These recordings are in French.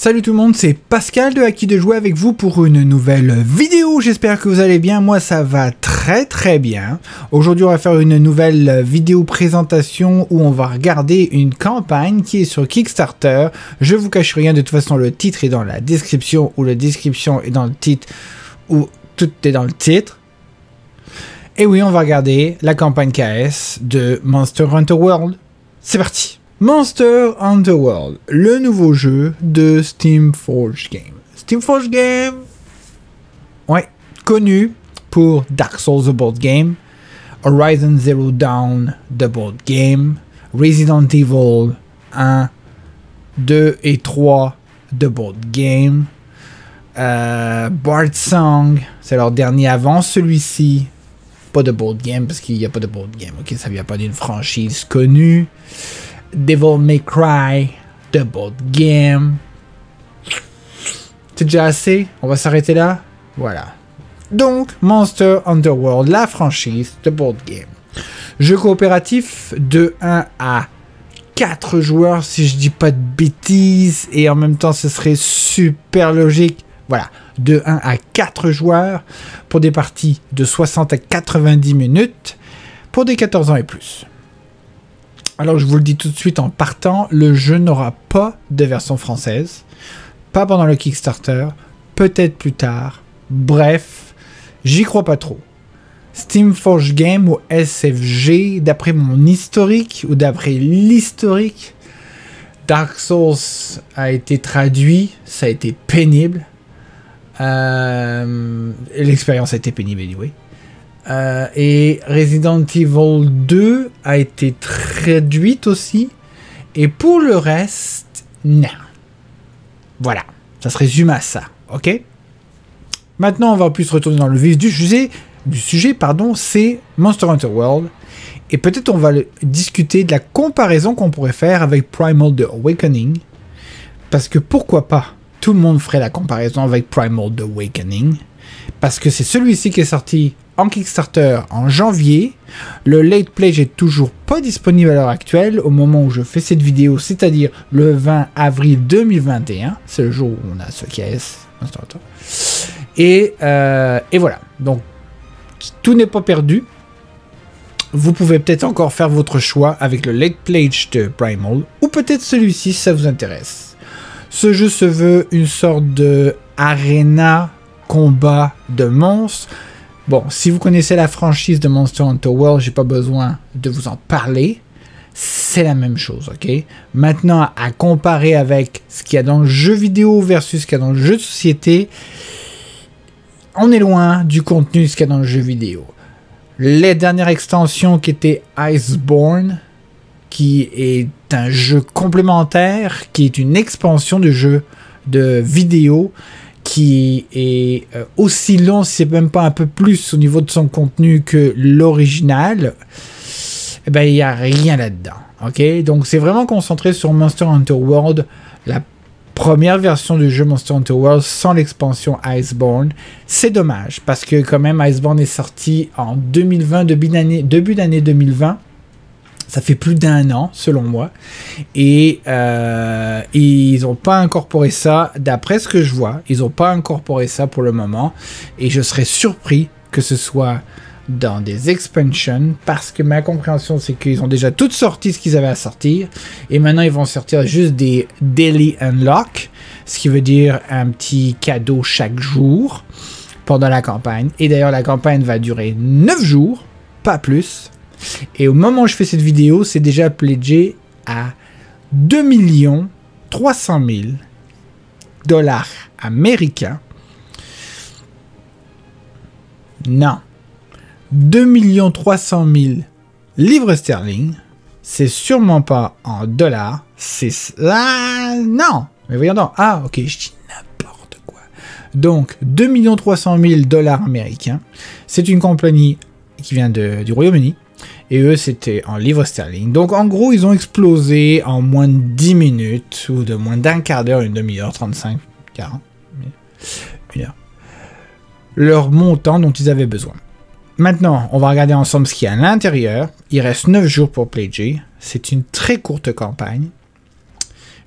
Salut tout le monde, c'est Pascal de Acquis de Jouer avec vous pour une nouvelle vidéo. J'espère que vous allez bien, moi ça va très bien. Aujourd'hui on va faire une nouvelle vidéo présentation où on va regarder une campagne qui est sur Kickstarter. Je vous cache rien, de toute façon le titre est dans la description ou la description est dans le titre ou tout est dans le titre. Et oui, on va regarder la campagne KS de Monster Hunter World. C'est parti! Monster Hunter World, le nouveau jeu de Steamforged Game. Steamforged Game, ouais, connu pour Dark Souls The Board Game, Horizon Zero Dawn The Board Game, Resident Evil 1, 2 et 3 The Board Game, Bard Song, c'est leur dernier avant celui-ci, pas de board game parce qu'il n'y a pas de board game, ok, ça vient pas d'une franchise connue. Devil May Cry, The Board Game. C'est déjà assez? On va s'arrêter là? Voilà. Donc, Monster Hunter World, la franchise The Board Game. Jeu coopératif de 1 à 4 joueurs, si je dis pas de bêtises, et en même temps, ce serait super logique. Voilà, de 1 à 4 joueurs, pour des parties de 60 à 90 minutes, pour des 14 ans et plus. Alors je vous le dis tout de suite en partant, le jeu n'aura pas de version française, pas pendant le Kickstarter, peut-être plus tard, bref, j'y crois pas trop. Steamforged Game ou SFG, d'après mon historique ou d'après l'historique, Dark Souls a été traduit, ça a été pénible, l'expérience a été pénible anyway. Et Resident Evil 2 a été traduite aussi. Et pour le reste, non. Voilà, ça se résume à ça, ok? Maintenant, on va plus se retourner dans le vif du sujet, c'est Monster Hunter World. Et peut-être on va discuter de la comparaison qu'on pourrait faire avec Primal The Awakening. Parce que pourquoi pas, tout le monde ferait la comparaison avec Primal The Awakening. Parce que c'est celui-ci qui est sorti en Kickstarter en janvier. Le Late Pledge est toujours pas disponible à l'heure actuelle au moment où je fais cette vidéo, c'est-à-dire le 20 avril 2021. C'est le jour où on a ce KS Monster Hunter. Et voilà. Donc, tout n'est pas perdu. Vous pouvez peut-être encore faire votre choix avec le Late Pledge de Primal ou peut-être celui-ci si ça vous intéresse. Ce jeu se veut une sorte de arena combat de monstres. Bon, si vous connaissez la franchise de Monster Hunter World, j'ai pas besoin de vous en parler. C'est la même chose, ok? Maintenant, à comparer avec ce qu'il y a dans le jeu vidéo versus ce qu'il y a dans le jeu de société, on est loin du contenu de ce qu'il y a dans le jeu vidéo. Les dernières extensions qui étaient Iceborne, qui est un jeu complémentaire, qui est une expansion de jeu de vidéo, qui est aussi long, si c'est même pas un peu plus au niveau de son contenu que l'original, eh ben il n'y a rien là-dedans. Ok, donc c'est vraiment concentré sur Monster Hunter World, la première version du jeu Monster Hunter World sans l'expansion Iceborne. C'est dommage parce que quand même Iceborne est sorti en 2020, début d'année 2020. Ça fait plus d'1 an, selon moi. Et ils n'ont pas incorporé ça, d'après ce que je vois. Ils n'ont pas incorporé ça pour le moment. Et je serais surpris que ce soit dans des expansions. Parce que ma compréhension, c'est qu'ils ont déjà toutes sorti ce qu'ils avaient à sortir. Et maintenant, ils vont sortir juste des Daily Unlock. Ce qui veut dire un petit cadeau chaque jour pendant la campagne. Et d'ailleurs, la campagne va durer 9 jours, pas plus. Et au moment où je fais cette vidéo, c'est déjà pledgé à 2 300 000 $ américains. Non. 2 300 000 livres sterling. C'est sûrement pas en dollars. C'est... Ah, non. Mais voyons donc. Ah, ok, je dis n'importe quoi. Donc, 2 300 000 $ américains. C'est une compagnie qui vient du Royaume-Uni. Et eux, c'était en livres sterling. Donc, en gros, ils ont explosé en moins de 10 minutes, ou de moins d'un quart d'heure, une demi-heure, 35, 40, une heure, leur montant dont ils avaient besoin. Maintenant, on va regarder ensemble ce qu'il y a à l'intérieur. Il reste 9 jours pour pledger. C'est une très courte campagne.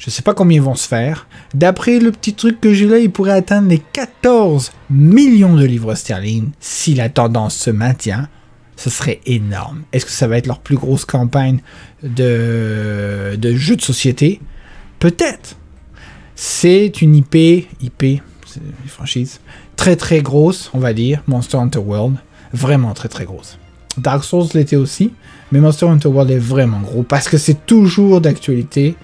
Je sais pas combien ils vont se faire. D'après le petit truc que j'ai là, ils pourraient atteindre les 14 millions de livres sterling si la tendance se maintient. Ce serait énorme. Est-ce que ça va être leur plus grosse campagne de jeux de société? Peut-être. C'est une IP, c'est une franchise, très très grosse, on va dire, Monster Hunter World. Vraiment très très grosse. Dark Souls l'était aussi, mais Monster Hunter World est vraiment gros parce que c'est toujours d'actualité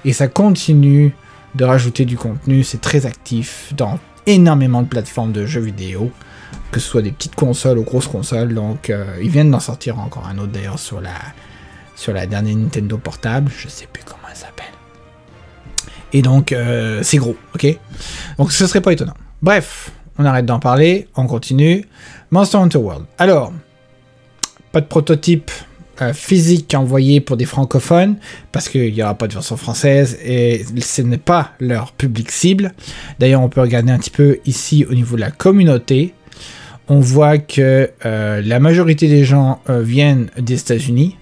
et ça continue de rajouter du contenu. C'est très actif dans énormément de plateformes de jeux vidéo, que ce soit des petites consoles ou grosses consoles. Donc ils viennent d'en sortir encore un autre d'ailleurs sur la dernière Nintendo portable, je sais plus comment elle s'appelle. Et donc c'est gros, ok? Donc ce serait pas étonnant. Bref, on arrête d'en parler, on continue. Monster Hunter World. Alors, pas de prototype physique envoyé pour des francophones, parce qu'il n'y aura pas de version française, et ce n'est pas leur public cible. D'ailleurs, on peut regarder un petit peu ici au niveau de la communauté. On voit que la majorité des gens viennent des États-Unis.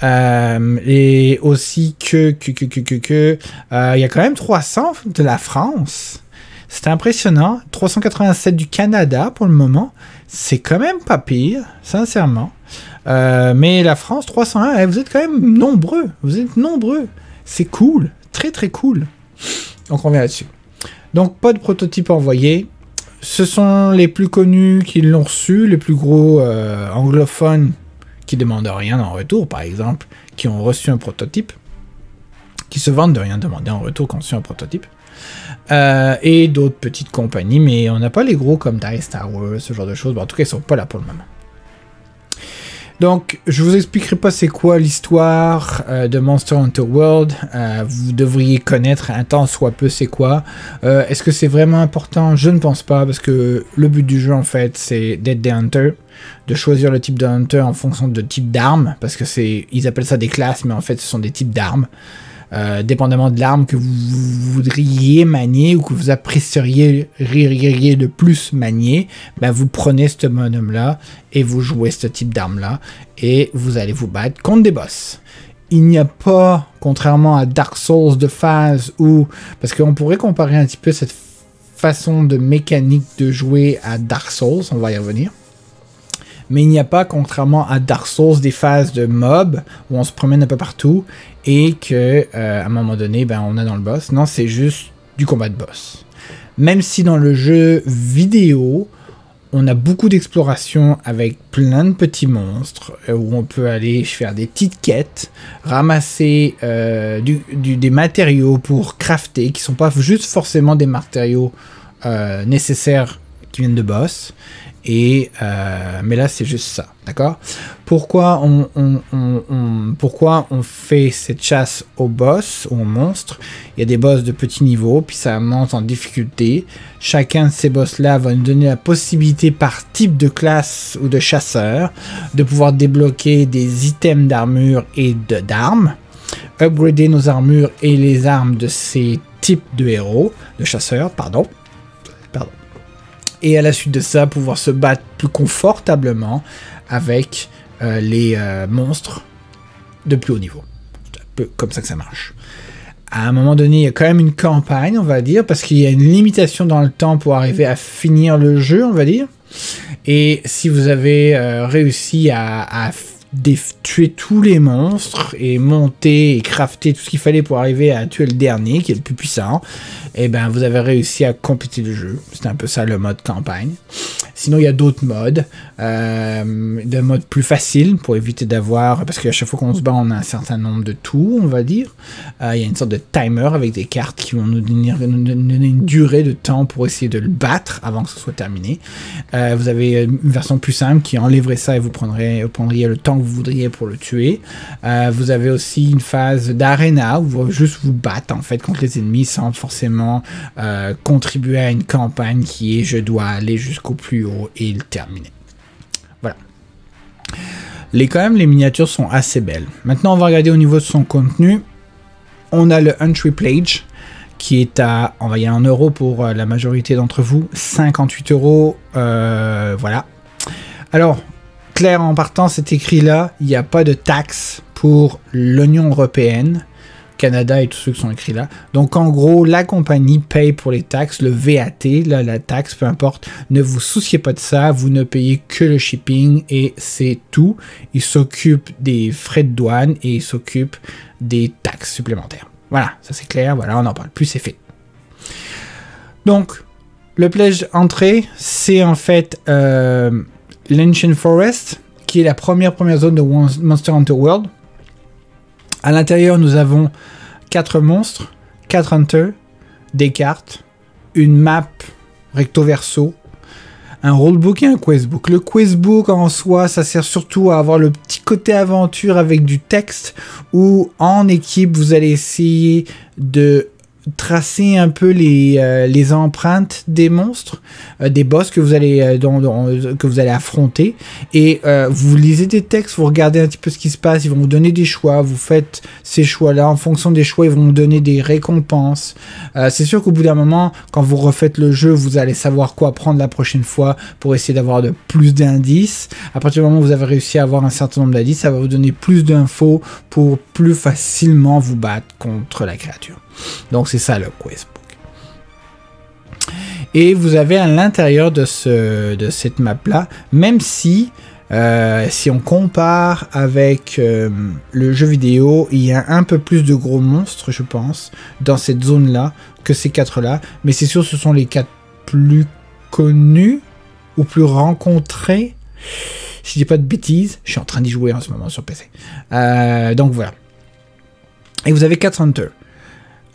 Et aussi que il y a quand même 300 de la France. C'est impressionnant. 387 du Canada pour le moment. C'est quand même pas pire, sincèrement. Mais la France, 301, vous êtes quand même nombreux. Vous êtes nombreux. C'est cool. Très très cool. Donc on revient là-dessus. Donc pas de prototype envoyé. Ce sont les plus connus qui l'ont reçu, les plus gros anglophones qui demandent rien en retour, par exemple, qui ont reçu un prototype, qui se vendent de rien demander en retour quand on reçu un prototype. Et d'autres petites compagnies, mais on n'a pas les gros comme DICE, Star Wars, ce genre de choses. Bon, en tout cas, ils sont pas là pour le moment. Donc, je vous expliquerai pas c'est quoi l'histoire de Monster Hunter World. Vous devriez connaître un tant soit peu c'est quoi. Est-ce que c'est vraiment important? Je ne pense pas, parce que le but du jeu, en fait, c'est d'être des hunters, de choisir le type de hunter en fonction de type d'armes, parce que ils appellent ça des classes, mais en fait, ce sont des types d'armes. Dépendamment de l'arme que vous voudriez manier ou que vous apprécieriez le plus manier, ben vous prenez ce bonhomme là et vous jouez ce type d'arme là et vous allez vous battre contre des boss. Il n'y a pas, contrairement à Dark Souls, de phase où, parce qu'on pourrait comparer un petit peu cette façon de mécanique de jouer à Dark Souls, on va y revenir. Mais il n'y a pas, contrairement à Dark Souls, des phases de mob où on se promène un peu partout et que à un moment donné, ben, on est dans le boss. Non, c'est juste du combat de boss. Même si dans le jeu vidéo, on a beaucoup d'exploration avec plein de petits monstres où on peut aller faire des petites quêtes, ramasser des matériaux pour crafter, qui ne sont pas juste forcément des matériaux nécessaires qui viennent de boss. Mais là c'est juste ça, d'accord? Pourquoi on fait cette chasse aux boss, aux monstres? Il y a des boss de petit niveau, puis ça monte en difficulté. Chacun de ces boss là va nous donner la possibilité par type de classe ou de chasseur de pouvoir débloquer des items d'armure et d'armes, upgrader nos armures et les armes de ces types de héros, de chasseurs, pardon. Et à la suite de ça, pouvoir se battre plus confortablement avec les monstres de plus haut niveau. C'est un peu comme ça que ça marche. À un moment donné, il y a quand même une campagne, on va dire, parce qu'il y a une limitation dans le temps pour arriver à finir le jeu, on va dire. Et si vous avez réussi à tuer tous les monstres et monter et crafter tout ce qu'il fallait pour arriver à tuer le dernier, qui est le plus puissant, et ben vous avez réussi à compléter le jeu. C'est un peu ça le mode campagne. Sinon, il y a d'autres modes, des modes plus faciles pour éviter d'avoir, parce qu'à chaque fois qu'on se bat, on a un certain nombre de tours, on va dire. Il y a une sorte de timer avec des cartes qui vont nous donner une durée de temps pour essayer de le battre avant que ce soit terminé. Vous avez une version plus simple qui enlèverait ça et vous prendriez le temps que vous voudriez pour le tuer. Vous avez aussi une phase d'arena où vous juste vous battre en fait contre les ennemis sans forcément contribuer à une campagne qui est je dois aller jusqu'au plus haut et le terminer. Voilà. Quand même, les miniatures sont assez belles. Maintenant, on va regarder au niveau de son contenu. On a le Entry Pledge qui est à, on va y aller en euros pour la majorité d'entre vous, 58 €. Voilà. Alors, clair en partant, c'est écrit là, il n'y a pas de taxe pour l'Union européenne Canada et tous ceux qui sont écrits là. Donc en gros, la compagnie paye pour les taxes, le VAT, là, la taxe, peu importe. Ne vous souciez pas de ça, vous ne payez que le shipping et c'est tout. Ils s'occupent des frais de douane et ils s'occupent des taxes supplémentaires. Voilà, ça c'est clair, voilà, on n'en parle plus, c'est fait. Donc, le pledge entrée, c'est en fait l'Ancient Forest, qui est la première zone de Monster Hunter World. À l'intérieur, nous avons 4 monstres, 4 hunters, des cartes, une map recto-verso, un rulebook et un questbook. Le questbook en soi, ça sert surtout à avoir le petit côté aventure avec du texte où en équipe, vous allez essayer de tracer un peu les empreintes des monstres, des boss que vous allez affronter, et vous lisez des textes, vous regardez un petit peu ce qui se passe, ils vont vous donner des choix, vous faites ces choix-là, en fonction des choix, ils vont vous donner des récompenses. C'est sûr qu'au bout d'un moment, quand vous refaites le jeu, vous allez savoir quoi prendre la prochaine fois pour essayer d'avoir de plus d'indices. À partir du moment où vous avez réussi à avoir un certain nombre d'indices, ça va vous donner plus d'infos pour plus facilement vous battre contre la créature. Donc c'est ça le questbook. Et vous avez à l'intérieur de cette map là, même si si on compare avec le jeu vidéo, il y a un peu plus de gros monstres, je pense, dans cette zone là que ces 4 là, mais c'est sûr ce sont les 4 plus connus ou plus rencontrés. Si je dis pas de bêtises, je suis en train d'y jouer en ce moment sur PC. Donc voilà. Et vous avez 4 hunters.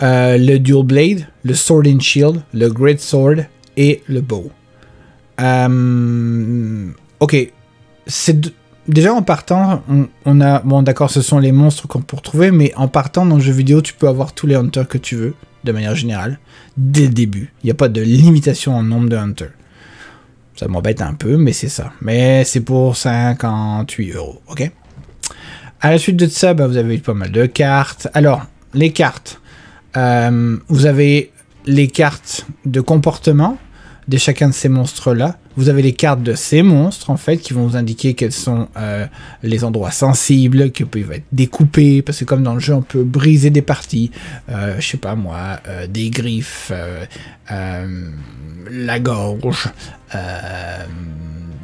Le Dual Blade, le Sword and Shield, le Great Sword et le Bow. Ok, déjà en partant, on a... Bon d'accord, ce sont les monstres qu'on peut retrouver, mais en partant dans le jeu vidéo, tu peux avoir tous les hunters que tu veux, de manière générale, dès le début. Il n'y a pas de limitation en nombre de hunters. Ça m'embête un peu, mais c'est ça. Mais c'est pour 58 €, ok? À la suite de ça, bah, vous avez pas mal de cartes. Alors, les cartes... vous avez les cartes de comportement de chacun de ces monstres-là. Vous avez les cartes de ces monstres, en fait, qui vont vous indiquer quels sont les endroits sensibles, qui peuvent être découpés, parce que comme dans le jeu, on peut briser des parties. Je sais pas moi, des griffes, la gorge,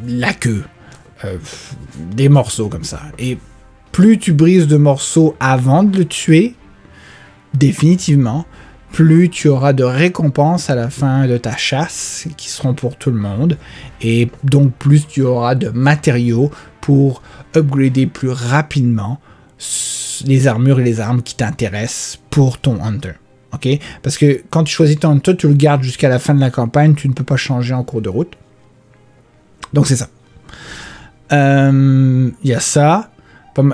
la queue, des morceaux comme ça. Et plus tu brises de morceaux avant de le tuer, définitivement, plus tu auras de récompenses à la fin de ta chasse qui seront pour tout le monde, et donc plus tu auras de matériaux pour upgrader plus rapidement les armures et les armes qui t'intéressent pour ton hunter. Ok? Parce que quand tu choisis ton hunter, tu le gardes jusqu'à la fin de la campagne, tu ne peux pas changer en cours de route. Donc c'est ça. Il y a ça.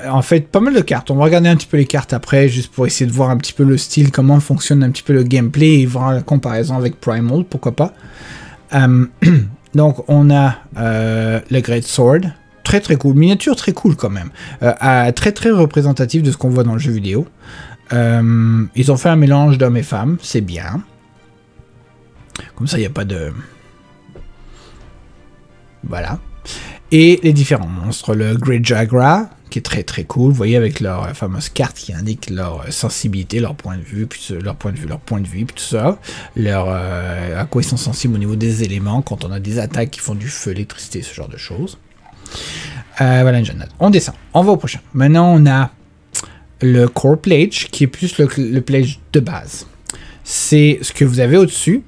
En fait, pas mal de cartes. On va regarder un petit peu les cartes après, juste pour essayer de voir un petit peu le style, comment fonctionne un petit peu le gameplay et voir la comparaison avec Primal, pourquoi pas. Donc, on a le Great Sword. Très très cool. Miniature très cool quand même. Très très représentatif de ce qu'on voit dans le jeu vidéo. Ils ont fait un mélange d'hommes et femmes. C'est bien. Comme ça, il n'y a pas de... Voilà. Et les différents monstres. Le Great Jaguar, qui est très très cool. Vous voyez, avec leur fameuse carte qui indique leur sensibilité, leur point de vue, puis leur point de vue, puis tout ça. À quoi ils sont sensibles au niveau des éléments, quand on a des attaques qui font du feu, l'électricité, ce genre de choses. Voilà une jeune note. On descend. On va au prochain. Maintenant, on a le Core Pledge, qui est plus le pledge de base. C'est ce que vous avez au-dessus.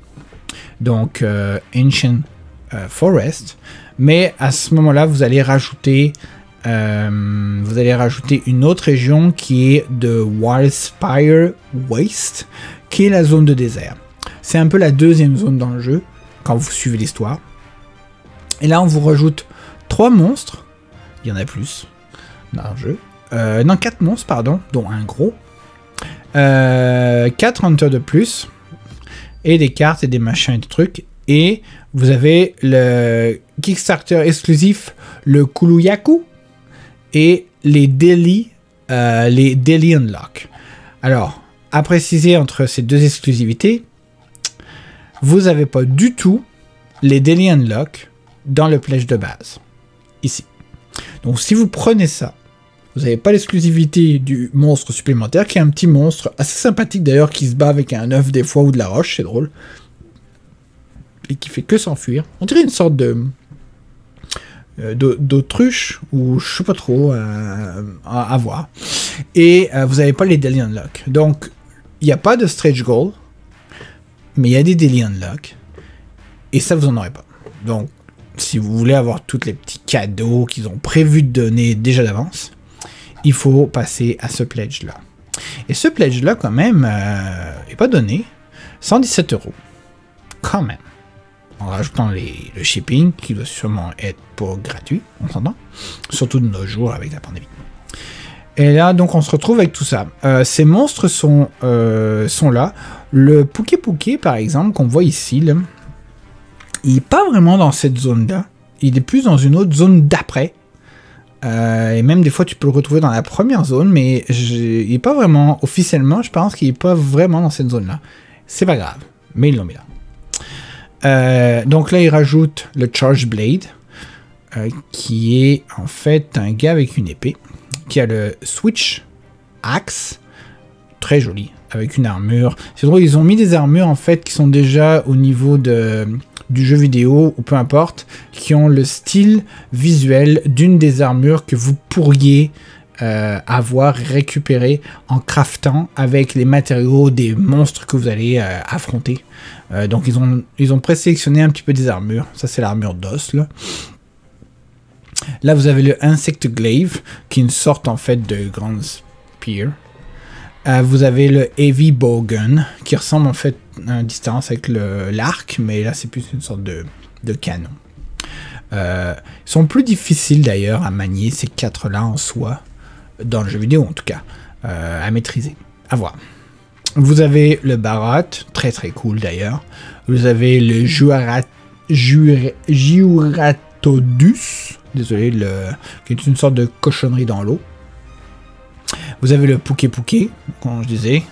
Donc, Ancient Forest. Mais à ce moment-là, vous allez rajouter une autre région qui est de Wildspire Waste, qui est la zone de désert. C'est un peu la deuxième zone dans le jeu, quand vous suivez l'histoire. Et là, on vous rajoute 3 monstres. Il y en a plus dans le jeu. Non, 4 monstres, pardon, dont un gros. 4 hunters de plus. Et des cartes et des machins et des trucs. Et vous avez le Kickstarter exclusif, le Kuluyaku, et les Daily Unlock. Alors, à préciser entre ces deux exclusivités, vous n'avez pas du tout les Daily Unlock dans le pledge de base. Ici. Donc, si vous prenez ça, Vous n'avez pas l'exclusivité du monstre supplémentaire, qui est un petit monstre assez sympathique d'ailleurs, qui se bat avec un œuf des fois ou de la roche, c'est drôle. Et qui fait que s'enfuir. On dirait une sorte d'autruche, ou je sais pas trop, à voir. Et vous n'avez pas les daily unlock. Donc, il n'y a pas de stretch goal, mais il y a des daily unlock. Et ça, vous n'en aurez pas. Donc, si vous voulez avoir tous les petits cadeaux qu'ils ont prévu de donner déjà d'avance, il faut passer à ce pledge-là. Et ce pledge-là, quand même, n'est pas donné. 117 €. Quand même. En rajoutant le shipping, qui doit sûrement être pour gratuit, on s'entend. Surtout de nos jours avec la pandémie. Et là, donc, on se retrouve avec tout ça. Ces monstres sont là. Le Pouké Pouké, par exemple, qu'on voit ici, là, il n'est pas vraiment dans cette zone-là. Il est plus dans une autre zone d'après. Et même des fois, tu peux le retrouver dans la première zone, mais il n'est pas vraiment, officiellement, je pense qu'il n'est pas vraiment dans cette zone-là. C'est pas grave, mais ils l'ont mis là. Donc là, il rajoute le Charge Blade, qui est en fait un gars avec une épée, qui a le Switch Axe, très joli, avec une armure. C'est drôle, ils ont mis des armures en fait qui sont déjà au niveau du jeu vidéo, ou peu importe, qui ont le style visuel d'une des armures que vous pourriez avoir récupéré en craftant avec les matériaux des monstres que vous allez affronter. Donc ils ont présélectionné un petit peu des armures. Ça c'est l'armure d'os là. Là vous avez le Insect Glaive, qui est une sorte en fait de grande spear. Vous avez le Heavy Bowgun, qui ressemble en fait à une distance avec l'arc, mais là c'est plus une sorte de canon. Ils sont plus difficiles d'ailleurs à manier, ces 4-là en soi, dans le jeu vidéo en tout cas, à maîtriser, à voir. Vous avez le Barot, très très cool d'ailleurs. Vous avez le Giuratodus, désolé, qui est une sorte de cochonnerie dans l'eau. Vous avez le Pouké Pouké, comme je disais,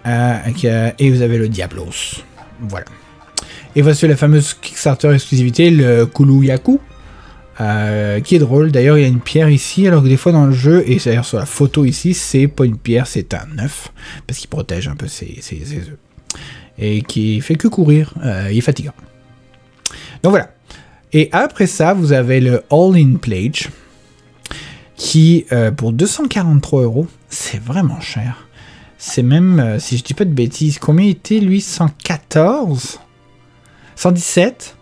et vous avez le Diablos. Voilà. Et voici la fameuse Kickstarter exclusivité, le Kuluyaku, qui est drôle. D'ailleurs, il y a une pierre ici, alors que des fois dans le jeu, et d'ailleurs sur la photo ici, c'est pas une pierre, c'est un œuf, parce qu'il protège un peu ses œufs. Et qui fait que courir, il est fatigant. Donc voilà. Et après ça, vous avez le All-in Pledge, qui, pour 243 €, c'est vraiment cher. C'est même, si je dis pas de bêtises, combien était lui? 114? 117?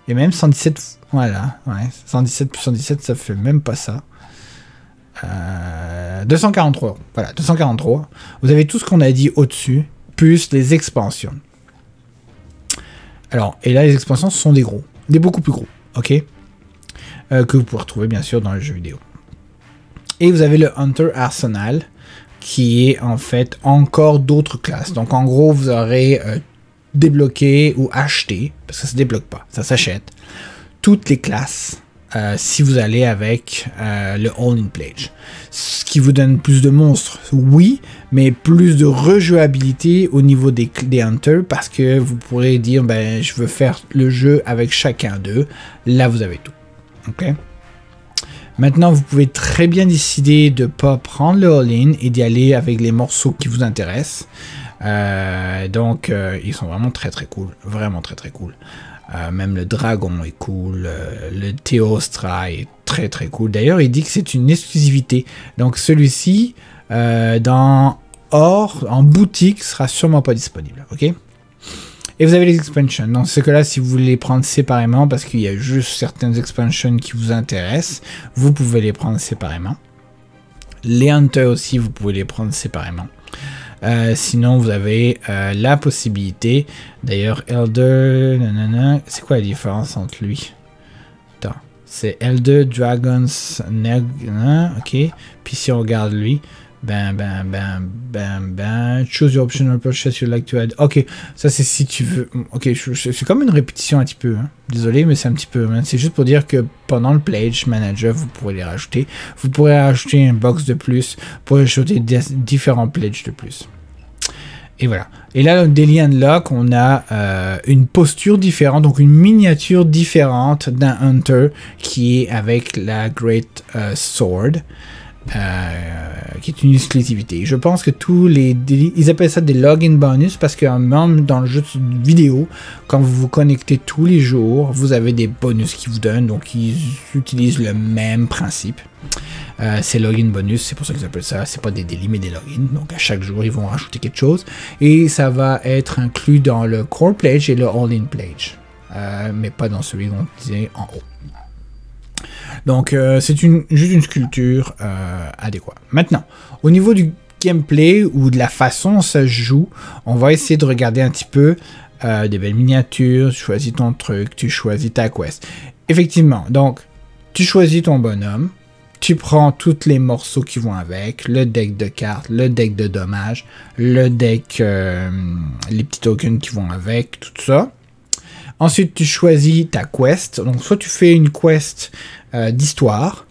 Et même 117, voilà, ouais, 117 plus 117, ça fait même pas ça. 243 €, voilà, 243. Vous avez tout ce qu'on a dit au-dessus, plus les expansions. Alors, et là, les expansions, ce sont des gros, des beaucoup plus gros, ok? Que vous pouvez retrouver, bien sûr, dans le jeu vidéo. Et vous avez le Hunter Arsenal, qui est en fait encore d'autres classes. Donc en gros, vous aurez débloqué ou acheté, parce que ça ne se débloque pas, ça s'achète, toutes les classes si vous allez avec le All-in Pledge. Ce qui vous donne plus de monstres, oui, mais plus de rejouabilité au niveau des Hunters, parce que vous pourrez dire, ben, je veux faire le jeu avec chacun d'eux. Là, vous avez tout. Ok. Maintenant, vous pouvez très bien décider de ne pas prendre le all-in et d'y aller avec les morceaux qui vous intéressent. Donc, ils sont vraiment très très cool. Vraiment très très cool. Même le dragon est cool. Le Théostra est très très cool. D'ailleurs, il dit que c'est une exclusivité. Donc, celui-ci, en boutique, sera sûrement pas disponible. Ok ? Et vous avez les expansions. Dans ce cas-là, si vous voulez les prendre séparément, parce qu'il y a juste certaines expansions qui vous intéressent, vous pouvez les prendre séparément. Les Hunters aussi, vous pouvez les prendre séparément. Sinon, vous avez la possibilité. D'ailleurs, Elder, nanana, c'est quoi la différence entre lui? Attends, c'est Elder Dragons, ok. Puis si on regarde lui, choose your optional purchase you'd like to add. Ok, ça c'est si tu veux. Ok, c'est comme une répétition un petit peu. Hein. Désolé, mais c'est un petit peu. Hein. C'est juste pour dire que pendant le Pledge Manager, vous pourrez les rajouter. Vous pourrez rajouter un box de plus pour ajouter différents pledges de plus. Et voilà. Et là, dans Daily Unlock, on a une posture différente, donc une miniature différente d'un Hunter qui est avec la Great Sword. qui est une exclusivité. Je pense que ils appellent ça des login bonus parce que même dans le jeu vidéo, quand vous vous connectez tous les jours, vous avez des bonus qui vous donnent, donc ils utilisent le même principe. C'est login bonus, c'est pour ça qu'ils appellent ça, c'est pas des daily mais des logins, donc à chaque jour ils vont rajouter quelque chose, et ça va être inclus dans le core pledge et le all-in pledge, mais pas dans celui qu'on disait en haut. Donc c'est juste une sculpture adéquate. Maintenant, au niveau du gameplay ou de la façon dont ça se joue, on va essayer de regarder un petit peu des belles miniatures, tu choisis ton truc, tu choisis ta quest. Effectivement, donc tu choisis ton bonhomme, tu prends tous les morceaux qui vont avec, le deck de cartes, le deck de dommages, le deck, les petits tokens qui vont avec, tout ça. Ensuite, tu choisis ta quest. Donc, soit tu fais une quest d'histoire.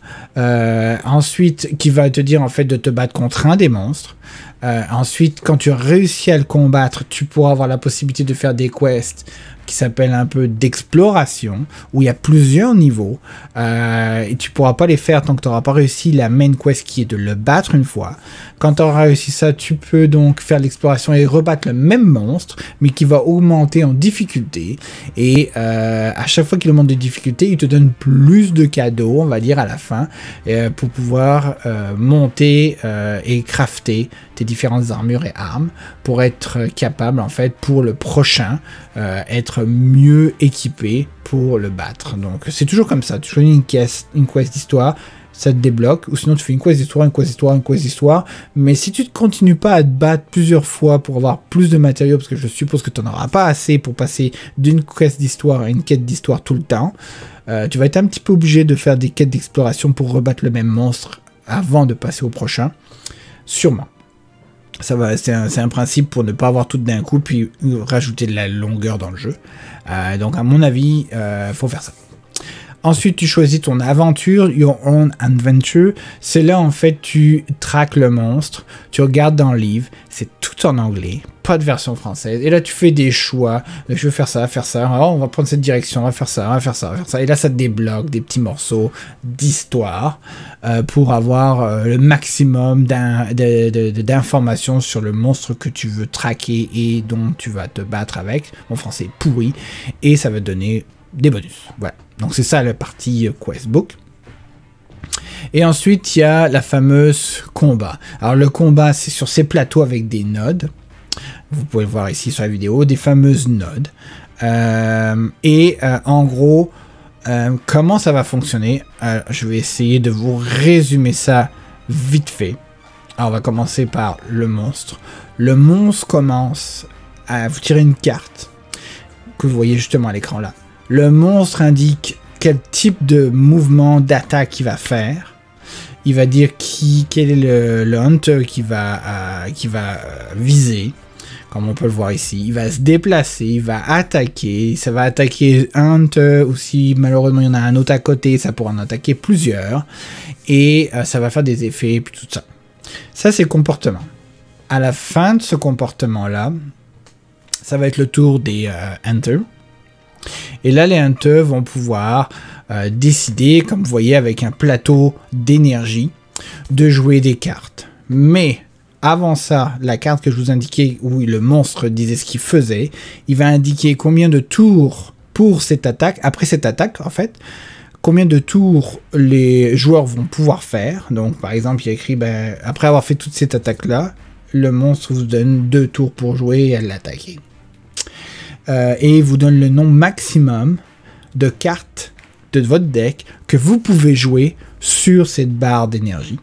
Ensuite, qui va te dire en fait de te battre contre un des monstres. Ensuite, quand tu réussis à le combattre, tu pourras avoir la possibilité de faire des quests qui s'appellent un peu d'exploration, où il y a plusieurs niveaux, et tu pourras pas les faire tant que tu n'auras pas réussi la main quest qui est de le battre une fois. Quand tu auras réussi ça, tu peux donc faire l'exploration et rebattre le même monstre, mais qui va augmenter en difficulté, et à chaque fois qu'il augmente de difficulté, il te donne plus de cadeaux, on va dire, à la fin, pour pouvoir monter et crafter tes différentes armures et armes, pour être capable, en fait, pour le prochain, être mieux équipé pour le battre. Donc c'est toujours comme ça, tu choisis une quest d'histoire, ça te débloque, ou sinon tu fais une quest d'histoire, une quest d'histoire, une quest d'histoire, mais si tu ne continues pas à te battre plusieurs fois pour avoir plus de matériaux, parce que je suppose que tu n'en auras pas assez pour passer d'une quest d'histoire à une quête d'histoire tout le temps, tu vas être un petit peu obligé de faire des quêtes d'exploration pour rebattre le même monstre avant de passer au prochain, sûrement. C'est un principe pour ne pas avoir tout d'un coup, puis rajouter de la longueur dans le jeu. Donc à mon avis, faut faire ça. Ensuite, tu choisis ton aventure, Your Own Adventure. C'est là, en fait, tu traques le monstre, tu regardes dans le livre, c'est tout en anglais, pas de version française. Et là, tu fais des choix. Je veux faire ça. Alors, on va prendre cette direction, on va faire ça. Et là, ça te débloque des petits morceaux d'histoire pour avoir le maximum d'informations sur le monstre que tu veux traquer et dont tu vas te battre avec. Mon français est pourri. Et ça va te donner des bonus. Voilà. Donc c'est ça la partie questbook. Et ensuite il y a la fameuse combat. Alors le combat c'est sur ces plateaux avec des nodes. Vous pouvez le voir ici sur la vidéo, des fameuses nodes. En gros, comment ça va fonctionner? Je vais essayer de vous résumer ça vite fait. Alors on va commencer par le monstre. Le monstre commence à vous tirer une carte que vous voyez justement à l'écran là. Le monstre indique quel type de mouvement d'attaque il va faire. Il va dire quel est le hunter qui va viser, comme on peut le voir ici. Il va se déplacer, il va attaquer. Ça va attaquer un hunter, ou si malheureusement il y en a un autre à côté, ça pourra en attaquer plusieurs. Et ça va faire des effets, et puis tout ça. Ça, c'est le comportement. À la fin de ce comportement-là, ça va être le tour des hunters. Et là, les hunters vont pouvoir décider, comme vous voyez, avec un plateau d'énergie, de jouer des cartes. Mais avant ça, la carte que je vous indiquais, où le monstre disait ce qu'il faisait, il va indiquer combien de tours pour cette attaque, après cette attaque, en fait, combien de tours les joueurs vont pouvoir faire. Donc, par exemple, il y a écrit, après avoir fait toute cette attaque-là, le monstre vous donne 2 tours pour jouer et à l'attaquer. Et il vous donne le nombre maximum de cartes de votre deck que vous pouvez jouer sur cette barre d'énergie.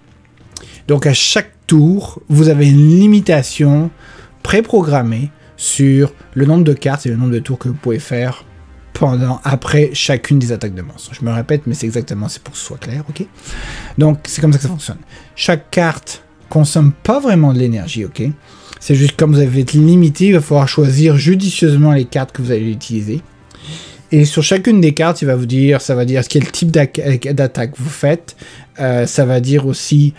Donc à chaque tour, vous avez une limitation préprogrammée sur le nombre de cartes et le nombre de tours que vous pouvez faire après chacune des attaques de monstres. Je me répète, mais c'est exactement, c'est pour que ce soit clair, ok? Donc c'est comme ça que ça fonctionne. Chaque carte consomme pas vraiment de l'énergie, ok? C'est juste comme vous avez été limité, il va falloir choisir judicieusement les cartes que vous allez utiliser. Et sur chacune des cartes, ça va dire quel type d'attaque vous faites. Ça va dire aussi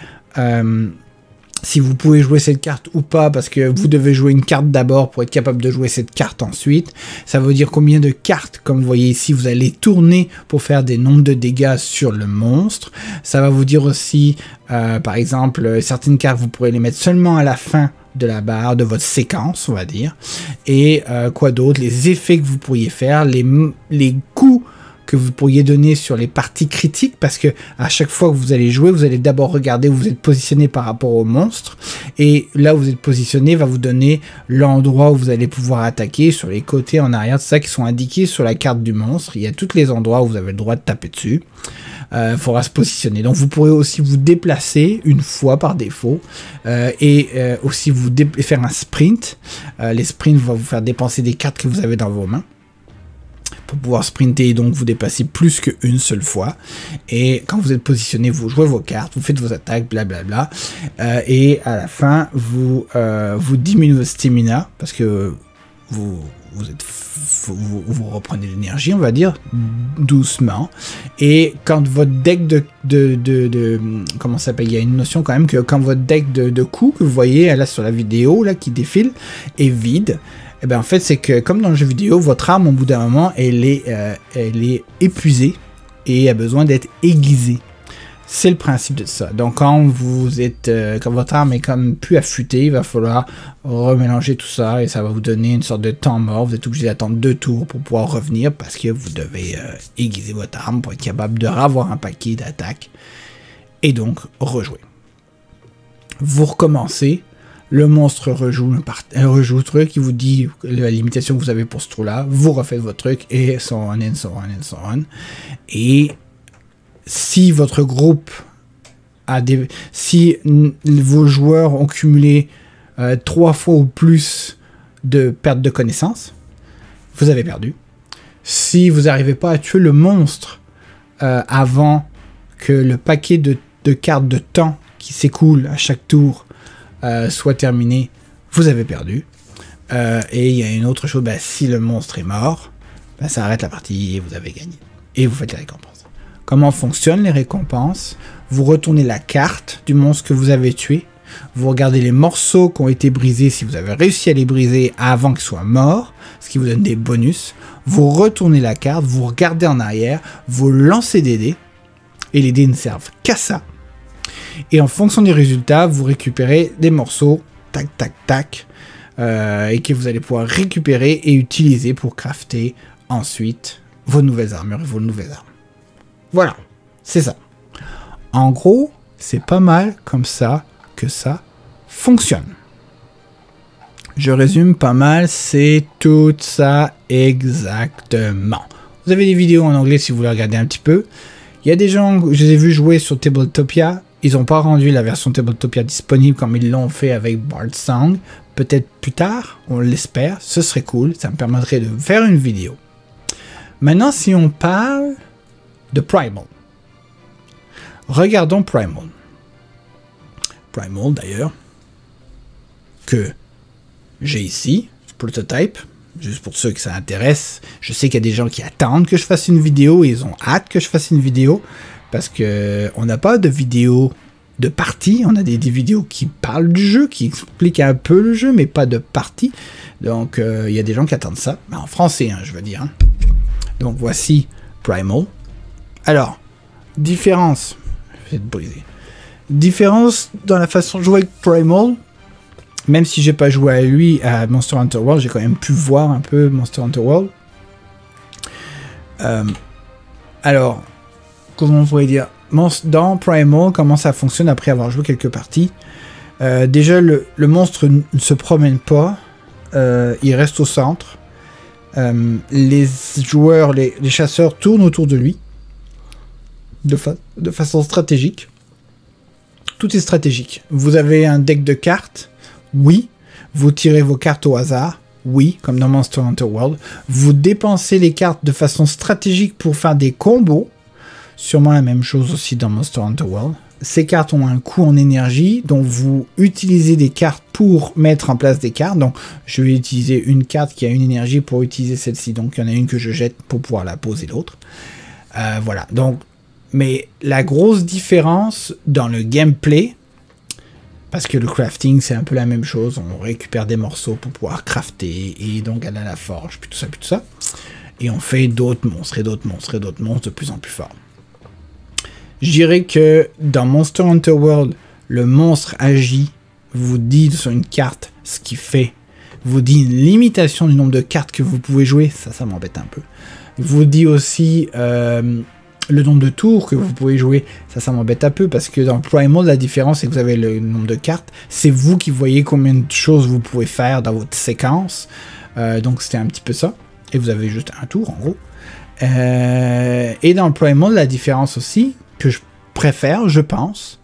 si vous pouvez jouer cette carte ou pas, parce que vous devez jouer une carte d'abord pour être capable de jouer cette carte ensuite. Ça veut dire combien de cartes, comme vous voyez ici, vous allez tourner pour faire des nombres de dégâts sur le monstre. Ça va vous dire aussi, par exemple, certaines cartes, vous pourrez les mettre seulement à la fin de la barre de votre séquence, on va dire. Et quoi d'autre? Les effets que vous pourriez faire, les coups que vous pourriez donner sur les parties critiques, parce que à chaque fois que vous allez jouer, vous allez d'abord regarder où vous êtes positionné par rapport au monstre, et là où vous êtes positionné va vous donner l'endroit où vous allez pouvoir attaquer, sur les côtés, en arrière, c'est ça qui sont indiqués sur la carte du monstre. Il y a tous les endroits où vous avez le droit de taper dessus. Il faudra se positionner. Donc vous pourrez aussi vous déplacer une fois par défaut et aussi faire un sprint. Les sprints vont vous faire dépenser des cartes que vous avez dans vos mains pour pouvoir sprinter, et donc vous dépassez plus qu'une seule fois. Et quand vous êtes positionné, vous jouez vos cartes, vous faites vos attaques, blablabla. Et à la fin, vous diminuez votre stamina parce que vous reprenez l'énergie, on va dire, doucement. Et quand votre deck comment ça s'appelle, il y a une notion quand même que quand votre deck de coups que vous voyez là sur la vidéo là qui défile est vide, et ben en fait c'est que comme dans le jeu vidéo, votre arme au bout d'un moment elle est épuisée et a besoin d'être aiguisée. C'est le principe de ça. Donc quand votre arme est comme plus affûtée, il va falloir remélanger tout ça et ça va vous donner une sorte de temps mort. Vous êtes obligé d'attendre 2 tours pour pouvoir revenir parce que vous devez aiguiser votre arme pour être capable de ravoir un paquet d'attaques et donc rejouer. Vous recommencez, le monstre rejoue le truc, il vous dit la limitation que vous avez pour ce tour-là, vous refaites votre truc et so on and so on and so on. Et si votre groupe si vos joueurs ont cumulé 3 fois ou plus de perte de connaissance, vous avez perdu. Si vous n'arrivez pas à tuer le monstre avant que le paquet de cartes de temps qui s'écoule à chaque tour soit terminé, vous avez perdu. Et il y a une autre chose, si le monstre est mort, ça arrête la partie et vous avez gagné. Et vous faites les récompenses. Comment fonctionnent les récompenses? Vous retournez la carte du monstre que vous avez tué. Vous regardez les morceaux qui ont été brisés si vous avez réussi à les briser avant qu'ils soient morts, ce qui vous donne des bonus. Vous retournez la carte, vous regardez en arrière, vous lancez des dés. Et les dés ne servent qu'à ça. Et en fonction des résultats, vous récupérez des morceaux, tac, tac, tac, et que vous allez pouvoir récupérer et utiliser pour crafter ensuite vos nouvelles armures et vos nouvelles armes. Voilà, c'est ça. En gros, c'est pas mal comme ça que ça fonctionne. Je résume pas mal, c'est tout ça exactement. Vous avez des vidéos en anglais si vous voulez regarder un petit peu. Il y a des gens, je les ai vus jouer sur Tabletopia, ils n'ont pas rendu la version Tabletopia disponible comme ils l'ont fait avec Bard Song. Peut-être plus tard, on l'espère, ce serait cool, ça me permettrait de faire une vidéo. Maintenant, si on parle de Primal. Regardons Primal. Primal, d'ailleurs, que j'ai ici, prototype, juste pour ceux que ça intéresse. Je sais qu'il y a des gens qui attendent que je fasse une vidéo, et ils ont hâte que je fasse une vidéo, parce que on n'a pas de vidéo de partie, on a des vidéos qui parlent du jeu, qui expliquent un peu le jeu, mais pas de partie. Donc, il y a des gens qui attendent ça, en français, je veux dire. Donc, voici Primal. Alors, différence, je vais te briser. Différence dans la façon de jouer avec Primal, même si j'ai pas joué à lui à Monster Hunter World, j'ai quand même pu voir un peu Monster Hunter World. Alors, comment on pourrait dire, dans Primal, comment ça fonctionne après avoir joué quelques parties. Déjà, le monstre ne se promène pas, il reste au centre. Les joueurs, les chasseurs tournent autour de lui de façon stratégique. Tout est stratégique. Vous avez un deck de cartes, oui. Vous tirez vos cartes au hasard, oui, comme dans Monster Hunter World. Vous dépensez les cartes de façon stratégique pour faire des combos. Sûrement la même chose aussi dans Monster Hunter World. Ces cartes ont un coût en énergie, donc vous utilisez des cartes pour mettre en place des cartes. Donc je vais utiliser une carte qui a une énergie pour utiliser celle-ci. Donc il y en a une que je jette pour pouvoir la poser l'autre. Voilà, donc, mais la grosse différence dans le gameplay, Parce que le crafting, c'est un peu la même chose. On récupère des morceaux pour pouvoir crafter, et donc aller à la forge, puis tout ça, puis tout ça. Et on fait d'autres monstres, et d'autres monstres, et d'autres monstres de plus en plus forts. Je dirais que dans Monster Hunter World, le monstre agit, vous dit sur une carte ce qu'il fait, vous dit une limitation du nombre de cartes que vous pouvez jouer, ça m'embête un peu. Vous dit aussi le nombre de tours que vous pouvez jouer, ça m'embête un peu, parce que dans Primal, la différence c'est que vous avez le nombre de cartes, c'est vous qui voyez combien de choses vous pouvez faire dans votre séquence, donc c'était un petit peu ça, et vous avez juste un tour en gros. Et dans Primal, la différence aussi, que je préfère, je pense,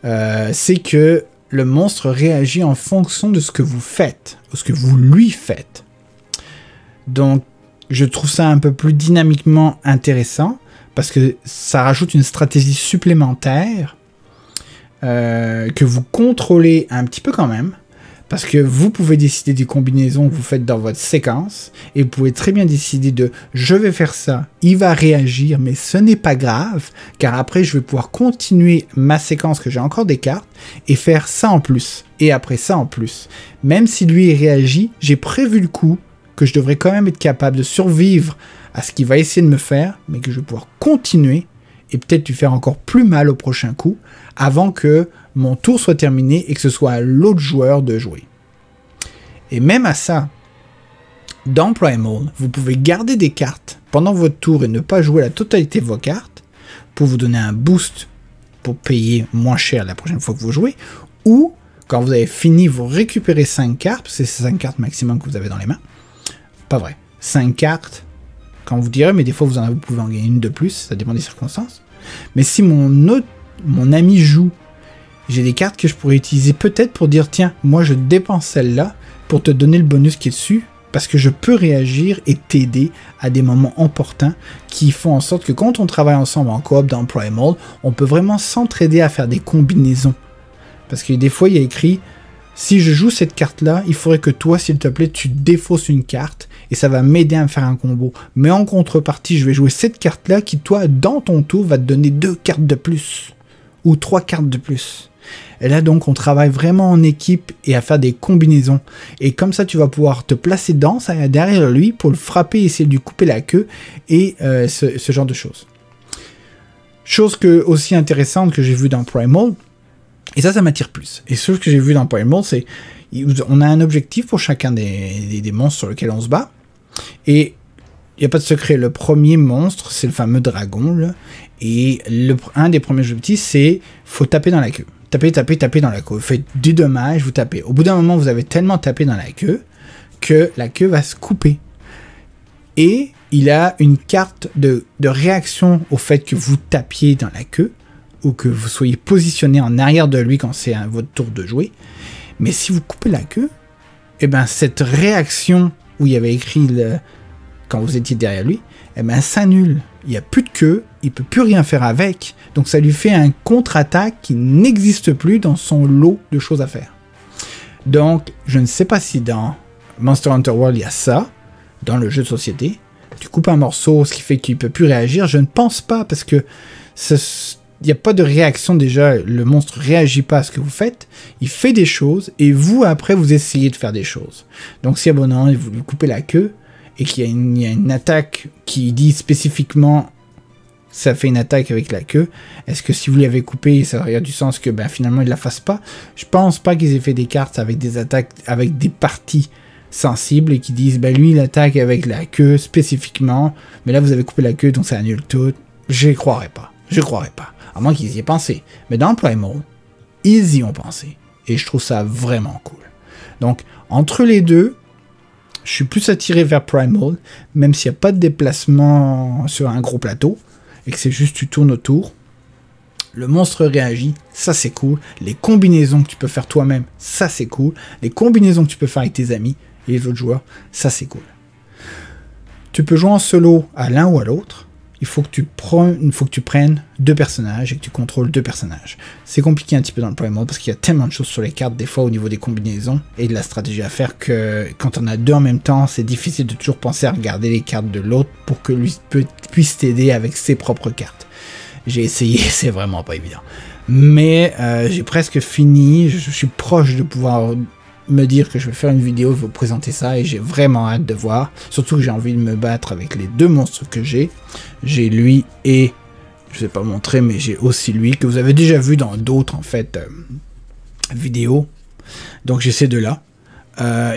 c'est que le monstre réagit en fonction de ce que vous faites, ou ce que vous lui faites. Donc, je trouve ça un peu plus dynamiquement intéressant, parce que ça rajoute une stratégie supplémentaire que vous contrôlez un petit peu quand même, parce que vous pouvez décider des combinaisons que vous faites dans votre séquence, et vous pouvez très bien décider de « je vais faire ça, il va réagir, mais ce n'est pas grave, car après je vais pouvoir continuer ma séquence que j'ai encore des cartes, et faire ça en plus, et après ça en plus. Même si lui réagit, j'ai prévu le coup, que je devrais quand même être capable de survivre à ce qu'il va essayer de me faire, mais que je vais pouvoir continuer, et peut-être lui faire encore plus mal au prochain coup, avant que mon tour soit terminé et que ce soit à l'autre joueur de jouer. Et même à ça, dans Primal, vous pouvez garder des cartes pendant votre tour et ne pas jouer la totalité de vos cartes pour vous donner un boost pour payer moins cher la prochaine fois que vous jouez, ou quand vous avez fini, vous récupérez 5 cartes, c'est 5 cartes maximum que vous avez dans les mains. Pas vrai, 5 cartes, quand vous direz, mais des fois vous pouvez en gagner une de plus, ça dépend des circonstances. Mais si mon ami joue, j'ai des cartes que je pourrais utiliser peut-être pour dire tiens, moi je dépense celle-là pour te donner le bonus qui est dessus, parce que je peux réagir et t'aider à des moments opportuns qui font en sorte que quand on travaille ensemble en coop dans Primal, on peut vraiment s'entraider à faire des combinaisons. Parce que des fois il y a écrit si je joue cette carte-là, il faudrait que toi, s'il te plaît, tu défausses une carte et ça va m'aider à me faire un combo. Mais en contrepartie, je vais jouer cette carte-là qui, toi, dans ton tour, va te donner 2 cartes de plus ou 3 cartes de plus. Et là, donc, on travaille vraiment en équipe et à faire des combinaisons. Et comme ça, tu vas pouvoir te placer derrière lui pour le frapper, essayer de lui couper la queue et ce genre de choses. Chose aussi intéressante que j'ai vue dans Primal, et ça m'attire plus. Et ce que j'ai vu dans Primal, c'est on a un objectif pour chacun des monstres sur lesquels on se bat. Et il n'y a pas de secret. Le premier monstre, c'est le fameux dragon. Là, et un des premiers objectifs, c'est faut taper dans la queue. Taper dans la queue. Vous faites du dommage, vous tapez. Au bout d'un moment, vous avez tellement tapé dans la queue que la queue va se couper. Et il a une carte de réaction au fait que vous tapiez dans la queue, ou que vous soyez positionné en arrière de lui quand c'est votre tour de jouer. Mais si vous coupez la queue, et ben cette réaction où il y avait écrit quand vous étiez derrière lui, et ben s'annule. Il n'y a plus de queue, il peut plus rien faire avec, donc ça lui fait un contre-attaque qui n'existe plus dans son lot de choses à faire. Donc, je ne sais pas si dans Monster Hunter World il y a ça, dans le jeu de société. Tu coupes un morceau, ce qui fait qu'il ne peut plus réagir. Je ne pense pas, parce que il n'y a pas de réaction déjà, le monstre réagit pas à ce que vous faites, il fait des choses, et vous, après, vous essayez de faire des choses. Donc si abonnant, vous lui coupez la queue, et qu'il y a une attaque qui dit spécifiquement, ça fait une attaque avec la queue, est-ce que si vous l'avez coupé, ça aurait du sens que finalement il la fasse pas? Je pense pas qu'ils aient fait des cartes avec des attaques, avec des parties sensibles, et qui disent, lui il attaque avec la queue spécifiquement, mais là vous avez coupé la queue, donc ça annule tout. Je croirais pas. À moins qu'ils y aient pensé. Mais dans Primal, ils y ont pensé. Et je trouve ça vraiment cool. Donc, entre les deux, je suis plus attiré vers Primal, même s'il n'y a pas de déplacement sur un gros plateau, et que c'est juste tu tournes autour. Le monstre réagit, ça c'est cool. Les combinaisons que tu peux faire toi-même, ça c'est cool. Les combinaisons que tu peux faire avec tes amis et les autres joueurs, ça c'est cool. Tu peux jouer en solo à l'un ou à l'autre. Il faut que tu prennes 2 personnages et que tu contrôles 2 personnages. C'est compliqué un petit peu dans le Primal parce qu'il y a tellement de choses sur les cartes, des fois au niveau des combinaisons et de la stratégie à faire, que quand on a 2 en même temps, c'est difficile de toujours penser à regarder les cartes de l'autre pour que lui puisse t'aider avec ses propres cartes. J'ai essayé, c'est vraiment pas évident. Mais j'ai presque fini, je suis proche de pouvoir me dire que je vais faire une vidéo, vous présenter ça, et j'ai vraiment hâte de voir. Surtout que j'ai envie de me battre avec les deux monstres que j'ai. J'ai lui et, je ne vais pas montrer, mais j'ai aussi lui, que vous avez déjà vu dans d'autres, en fait, vidéos. Donc j'ai ces deux-là.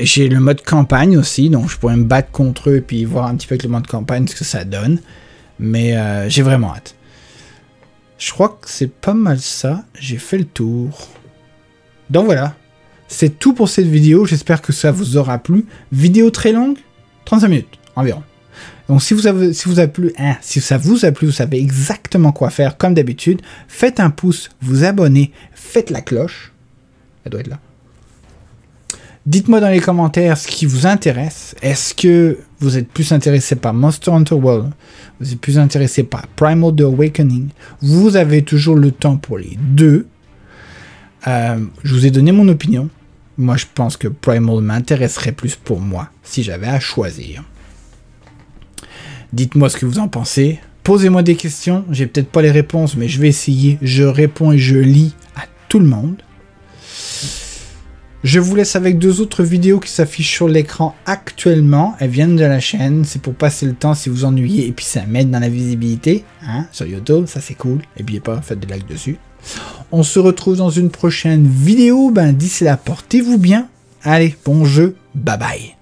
J'ai le mode campagne aussi, donc je pourrais me battre contre eux, et puis voir un petit peu avec le mode campagne ce que ça donne. Mais j'ai vraiment hâte. Je crois que c'est pas mal ça. J'ai fait le tour. Donc voilà. C'est tout pour cette vidéo. J'espère que ça vous aura plu. Vidéo très longue. 35 minutes environ. Donc si ça vous a plu, vous savez exactement quoi faire comme d'habitude. Faites un pouce, vous abonnez, faites la cloche. Elle doit être là. Dites-moi dans les commentaires ce qui vous intéresse. Est-ce que vous êtes plus intéressé par Monster Hunter World? Vous êtes plus intéressé par Primal The Awakening? Vous avez toujours le temps pour les deux. Je vous ai donné mon opinion. Moi, je pense que Primal m'intéresserait plus pour moi si j'avais à choisir. Dites-moi ce que vous en pensez. Posez-moi des questions. J'ai peut-être pas les réponses, mais je vais essayer. Je réponds et je lis à tout le monde. Je vous laisse avec deux autres vidéos qui s'affichent sur l'écran actuellement. Elles viennent de la chaîne. C'est pour passer le temps si vous ennuyez. Et puis ça m'aide dans la visibilité. Hein, sur YouTube, ça c'est cool. N'oubliez pas, faites des likes dessus. On se retrouve dans une prochaine vidéo. D'ici là, portez-vous bien. Allez, bon jeu. Bye bye.